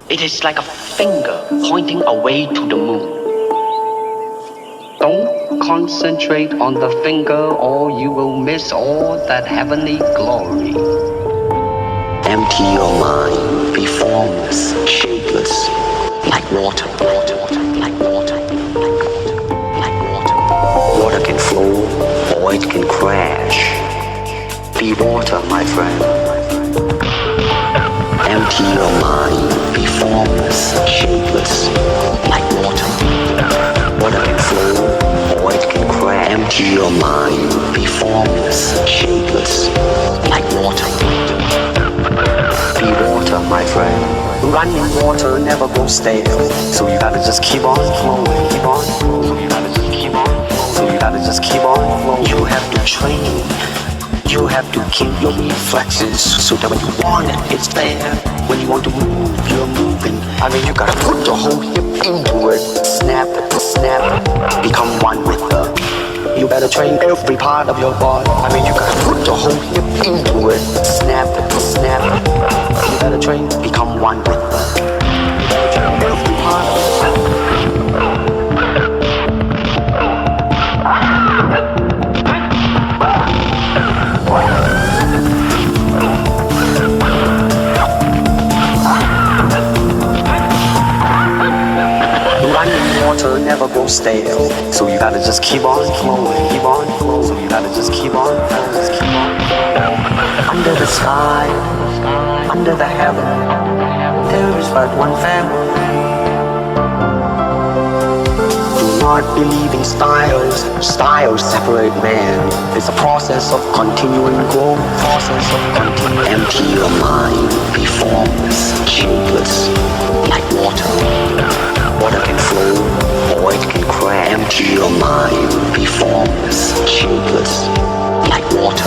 It is like a finger pointing away to the moon. Don't concentrate on the finger or you will miss all that heavenly glory. Empty your mind, be formless, shapeless, like water, water, like water, like water. Water can flow or it can crash. Be water, my friend. Empty your mind, be formless, shapeless, like water. Water can flow or it can crash. Empty your mind, be formless, shapeless, like water. Be water, my friend. Running water never goes stale, so you gotta just keep on flowing, keep on flowing. You gotta just keep on flowing. So you gotta just keep on flowing. You have to train. You have to keep your reflexes so that when you want it, it's there. When you want to move, you're moving. I mean, you gotta put your whole hip into it. Snap it, snap it. Become one with the. You better train every part of your body. I mean, you gotta put your whole hip into it. Snap it, snap it. You better train, become one with the. You better train every part of your body. Water never goes stale, so you gotta just keep on flowing, keep on flowing. So you gotta just keep on flowing, just keep on flowing. Under the sky, under the heaven, there is but one family. Do not believe in styles. Styles separate man. It's a process of continuing growth, process of continuing. Empty your mind, be formless, shapeless, like water. Water can flow or it can crash. Empty your mind, be formless, shapeless, like water.